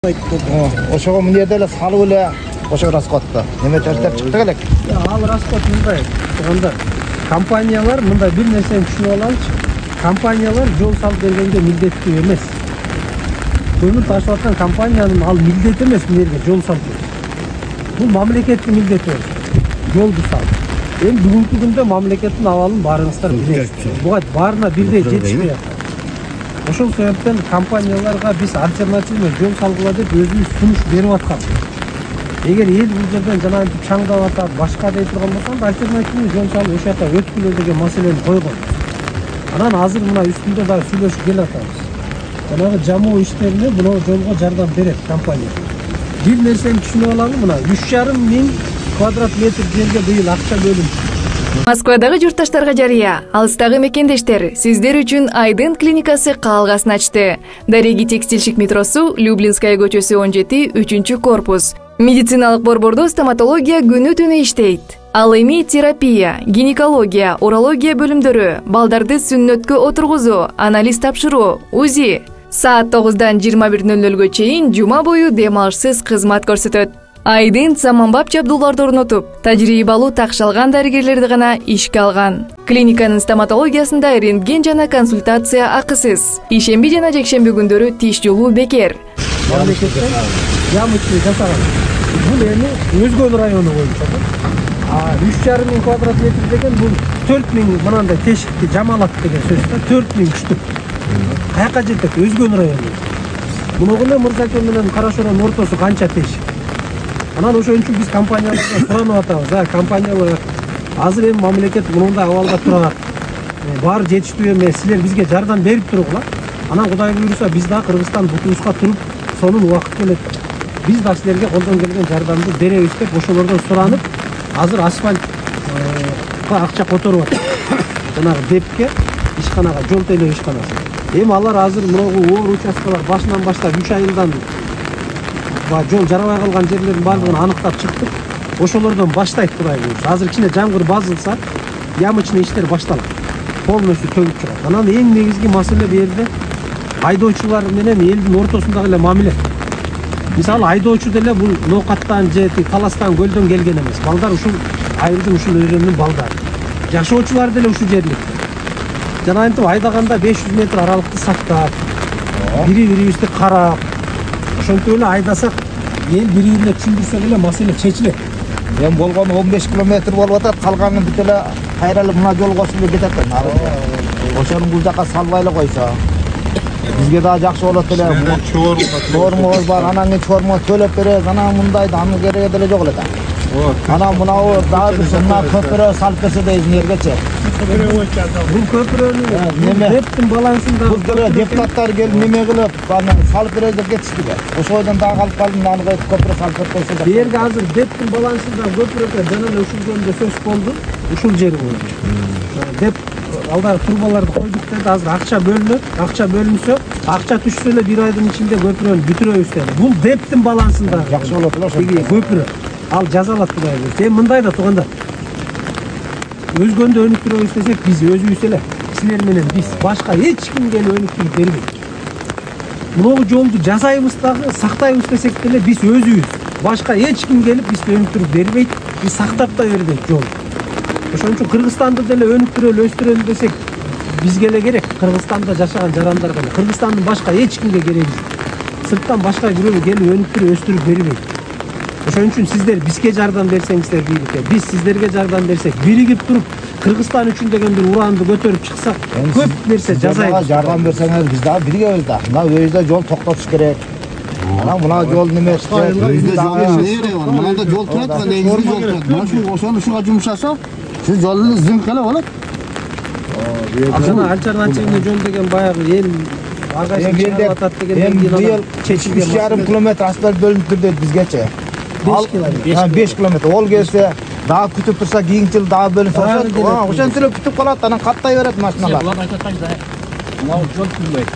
Ошого мына жерде эле салып эле ошо расходду неме чечтеп чыкты элек. Ал расход мындай. Турганда компаниялар мындай бир нерсени түшүнүп алалычы. Компаниялар жол салып бергенге милдеттүү эмес. Көмүр ташып аткан компаниянын ал милдети эмес мына жерге жол салып берүү. Бул мамлекеттин милдети. Жолду салып. Эми бүгүнкү күндө мамлекеттин абалын баарыңыздар билесиз. Буга баарына бирдей жетишпей атат. Ошол себептен компанияларга биз альтернативный жол салгыла деп өзүбүз сунуш берип атканбыз. Эгер эл бул жерден жанагынтип чаңдап атат, башка дей турган болсо, альтернативный жол салып ошол жака өткүлө деген маселени койгон. Анан азыр мына үстүндө дагы сүйлөшүп келатабыз. Жанагы жамоо иштерине бул жолго жардам берет компания. Бир нерсени түшүнүп алалы, мына 3,5 миң квадрат метр жерге быйыл акча бөлүнүп. Москвадагы журтташтарга жарыя, алыстагы мекендештер, сиздер үчүн Айдын клиникасы каалгасын ачты. Дареги текстильщик метросу, Люблинская көчөсү 17, 3 корпус. Медициналык борбордо стоматология күнү-түнү иштейт. Ал эми терапия, гинекология, урология бөлүмдөрү, балдарды сүннөткө отургузуу, анализ тапшыруу, УЗИ. Саат 9-дан 21:00-гө чейин жума бою дем алышсыз кызмат көрсөтөт. Айдын заманбап жабдууларды орнотуп, тажрыйбалуу такшалган дарыгерлерди гана ишке алган. Клиниканын стоматологиясында рентген жана консультация акысыз. Ишемби жана жекшемби күндөрү тиш жолуу бекер. Мамлекеттен ямычный жасаган. Бул эми Өзгөн району боюнча. 3,5 миң квадрат метр деген бул 4 миң мынандай тешикти жамалат деген сөз да, 4 миң үчтүк. Каяка жетет Өзгөн району. Мунугуна Мырзакен менен Карашоронун ортосу канча тешик? Анан ошон үчүн биз компаниялардан суранып атабыз. Компаниялар азыр эми мамлекет мындай абалда турат. Баары жетиштүү эмес, силер бизге жардам берип туругула. Анан Кудай буйруса биз да Кыргызстан бутубузга туруп, сонун убакыт келет. Биз да силерге колдон келген жардамды беребиз деп ошолордон суранып, азыр асфальт акча которуп атат. Жанагы депке, ишканага, жол тейлөө ишканасы. Эми алар азыр мынагу оор участкалар башынан баштап 3 айылдан жол жарабай калган жерлердин баардыгын аныктап чыктык. Ошолордон баштайт Кудай буйруса. Азыр кичине жамгыр базылса, ямычный иштер башталат. Полностью төгүп чыгат. Анан эң негизги маселе бу жерде айдоочулар менен элдин ортосундагы эле мамиле. Мисалы айдоочу деле бул ноокаттан же таластан көлдөн келген эмес. Балдар ушул айылдын ушул өрөөнүн балдары. Жашоочулар деле ушул жерликте. Жанагынтип айдаганда 500 метр аралыкты сактап, бири-бирибизди карап, ошентип эле айдасак, эл бири-бирине түшүндүрсөк эле маселе чечилет. Эми болгону 15 километр болуп атат, калганын бүт эле кайрылып мына жол кошулуп кетет экен. Ошону бул жака салбай эле койсо, бизге да жакшы болот эле. Чормоз бар, анан кийин чормо төлөп беребиз, анан мындай да аны кереги деле жок эле да. Анан мынау дагы бир мына көпүрө салып берсе дейсиң эргечи. Бул көпүрөнүн дептин балансында бул депутаттар келип неме кылып, аны салып беребиз деп кетишти да. Ошойдон дагы калып калдым, аны коюп көпүрө салып берип койсо да. Берге азыр дептин балансында көпүрөкө жана эле ушул жөнүндө сөз болду. Ушул жери боюнча. Деп алда турбаларды койдук деди, азыр акча бөлүнөт. Акча бөлүнсө, акча түшсө эле 1 айдын ичинде көпүрөнү бүтүрөбүз деди. Бул дептин балансында жакшы болот эле ошо. Көпүрө. Ал жазалат Кудай буйруса. Эми мындай да туугандар. Өзгөндө өнүктүрөбүз десек, биз өзүбүз эле, силер менен биз, башка эч ким келип өнүктүрүп бербейт. Мынагу жолду жасайбыз дагы, сактайбыз десек деле биз өзүбүз, башка эч ким келип бизди өнүктүрүп бербейт, биз сактап да бербейт жолду. Ошон үчүн Кыргызстанды деле өнүктүрөлү, өстүрөлү десек, бизге эле керек. Кыргызстанда жашаган жарандарга эле. Кыргызстандын башка эч кимге кереги жок. Сырттан башка бирөө келип өнүктүрүп, өстүрүп бербейт. Ошон үчүн сиздер бизге жардам берсеңиздер бийликке, биз сиздерге жардам берсек, биригип туруп, Кыргызстан үчүн деген бир ураанды көтөрүп чыксак, көп нерсе жасайбыз. Жардам берсеңиз, биз дагы биригебиз да. Мына өйдө жол токтотуш керек. Анан мына жол неме мынанда жол турат, негизи жол турат. Мына шу ошону ушуга жумшаса, сиз жолду зыңк эле болот. Жана альтернативный жол деген баягы эл агайын чыгарып атат дегенден кийин быйыл 3,5 километр асфальт бөлүнүп турду бизгече. 5 километр. Ол келсе, дагы күтүп турса, кийинки жыл дагы бөлүнсө, ошентип эле күтүп калат, анан каттай берет машиналар. Булар айтат да, мына жол күнбөйт.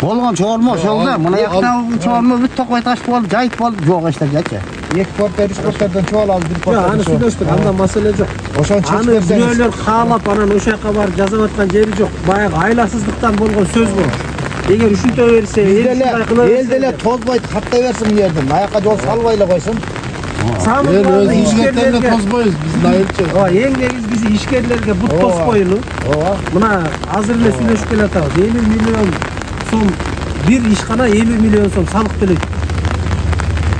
Болгон чормо ошолда, мына жакта чормо бүт токой таш болуп, жайыт болуп, жок эчтекечи. 2 porter 3 porterden çoğal alып 1 Жок, porter. аны сүйлөштүк, анда маселе жок. Ошону чечип Аны берсеңиз. бирөөлөр каалап анан ошол жака барып жазып аткан жери жок. Баягы айласыздыктан болгон сөз бул. Эгер ушинте берсе, ушундай кыла берсе. Эл деле тозбойт, каттай берсин бу жерден. Аякка жол салбай эле койсун. Самый главный ишкерлерге тозбойбуз, биздин айылча. Эң негизи биз ишкерлерге бут тоскойлу. Ооба. Мына азыр эле сүйлөшүп келатабыз. 50 миллион сом бир ишкана 50 миллион сом салык төлөйт.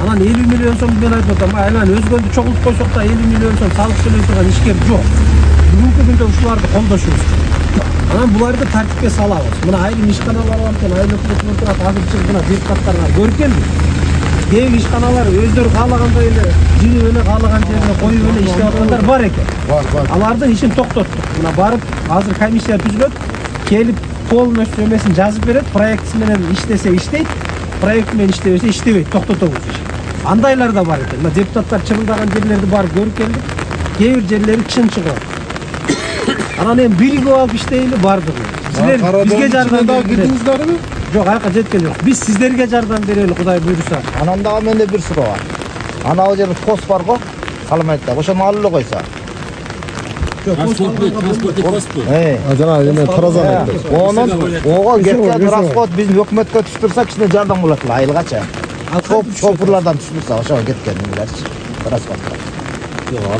Анан 50 миллион сом мен айтып атам, айлан өзгөндү чогултуп койсок да 50 миллион сом салык төлөй турган ишкер жок. Бүгүнкү күндө ушуларды колдошубуз. Анан буларды тартипке салабыз. Мына айрым ишканалар бар экен, айлык өтүп турат, азыр чыгып депутаттарга көргөнбү. Кээ ишканалар өздөрү каалагандай эле жинеп эле каалаган жерине коюп эле иштеп аткандар бар экен. Бар. Алардын ишин токтоттук. Мына барып азыр комиссия түзүлөт, келип полностью эмесин жазып берет, проектиси менен иштесе иштейт, проект менен иштебесе иштебейт, токтотобуз ишин. Андайлар да бар экен. Мына депутаттар чырылдаган жерлерди барып көрүп келдик. Кээ бир жерлери чын чыгат. Анан эми биригип алып иштейли бардыгы. Силер бизге жардам бериңиздерби? Жок, аяка жеткен жок. Биз сиздерге жардам берели, Кудай буйруса. Анан дагы менде бир суроо бар. Ана ал жерде пост бар го, Салмайтта. Ошону алып эле койсо. Transport postu. Жана эме таразан айтты. Онун ого кеткен расход биздин өкмөткө түштүрсө кичине жардам болот эле айылгача. Шофурлардан түштүрсө ошого кеткен эмелерчи. Расходко.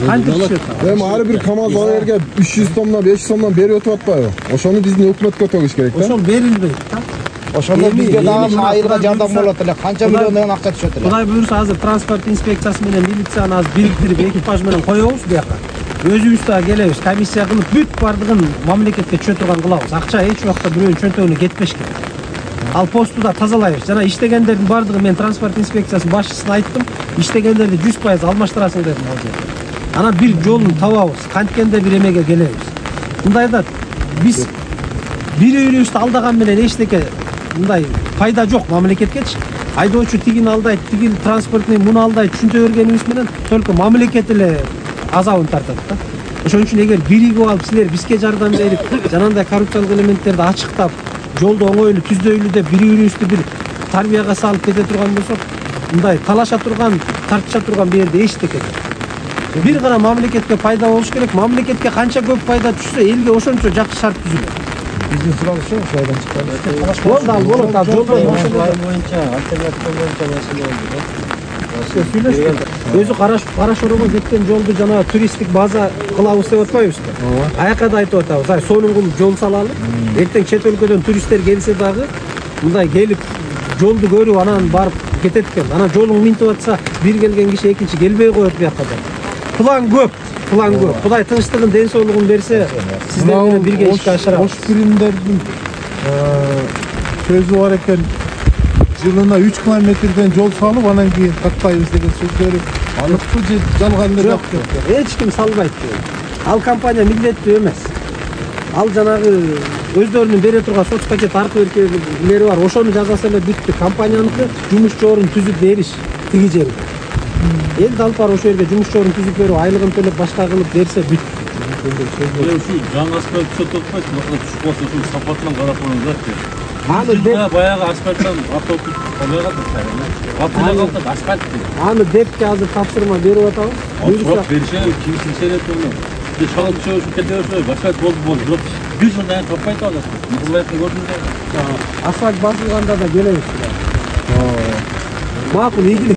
Кантип түшөт? Эми ар бир КамАЗ алерге 300 сомдон 500 сомдон берип өтүп атпайбы? Ошону биздин өкмөткө төгүш керек да. Ошол берилбейт да. Ошондо бизге дагы айылга жардам болот эле. Канча миллиондон акча түшөт эле. Кудай буйруса азыр транспорт инспекциясы менен милицияны азыр бириктирип экипаж менен коебуз буяка. Өзүбүз дагы келебиз, комиссия кылып бүт бардыгын мамлекетке түшө турган кылабыз. Акча эч убакта бирөөнүн чөнтөгүнө кетпеш керек. Ал посту да тазалайбыз. Жана иштегендердин бардыгы мен транспорт инспекциясынын башчысына айттым, иштегендерди 100% алмаштырасың дедим ал жерде. Анан бир жолун табабыз, канткенде бир эмеге келебиз. Мындайда биз бири-бирибизди алдаган менен эчтеке мындай пайда жок мамлекеткечи. Айдоочу тигин алдайт, тигин транспортный муну алдайт, түшүнтө бергенибиз менен только мамлекет эле азабын тартат да. Ошон үчүн эгер биригип алып силер бизге жардам берип, жанагындай коррупциялык элементтерди ачыктап, жолду оңойлуу түздөйлүү деп бири-бирибизди бир тарбияга салып кете турган болсок, мындай талаша турган, тартыша турган бул жерде эчтеке жок. Бир гана мамлекетке пайда болуш керек. Мамлекетке канча көп пайда түшсө, элге ошончо жакшы шарт түзүлөт. Биздин суралышы ошойдон чыккан. Болду, ал болот, ал жолдон Боюнча альтернатива боюнча маселе болду да. сүйлөштүк. Өзү Карашорого кеткен жолду жана туристтик база кылабыз деп атпайбызбы? Аяка да айтып атабыз. Ай сонун кылып жол салалы. Эртең чет өлкөдөн туристтер келсе дагы мындай келип жолду көрүп анан барып кетет экен. Анан жолуң минтип атса, бир келген киши экинчи келбей коет буяка да. План көп. Кудай тынчтыгын, ден соолугун берсе, сиздер менен бирге ишке ашырабыз. Ош биримдердин сөзү бар экен. Жылына 3 километрден жол салып, анан кийин каттайбыз деген сөздөрү аныктуу же жалган эле Жок, эч ким салбайт. Ал компания милдеттүү эмес. Ал жанагы өздөрүнүн бере турган соцпакет аркылуу бар. Ошону жасаса эле бүттү. Компанияныкы жумушчу орун түзүп бериш тиги жерге. Эл далпар ошол жерге жумушчу орун түзүп берип, айлыгын төлөп башка кылып берсе бүттү. Şu жаңы асфальт түсөт отпайт, мына түшүп калса ушул сапатынан карап коюңуздар. Аны баягы асфальттан автобус калбай калды. Атына калды асфальт. Аны депке азыр тапсырма берип атабыз. Буйруса беришеби, ким сенет болду. Бир шалып чыгып кете берсе, асфальт болду. Бирок бир жылдан кийин таппайт ал. Мырлайтын көрдүңүз. Асфальт басылганда да келебиз. Макул, ийгилик.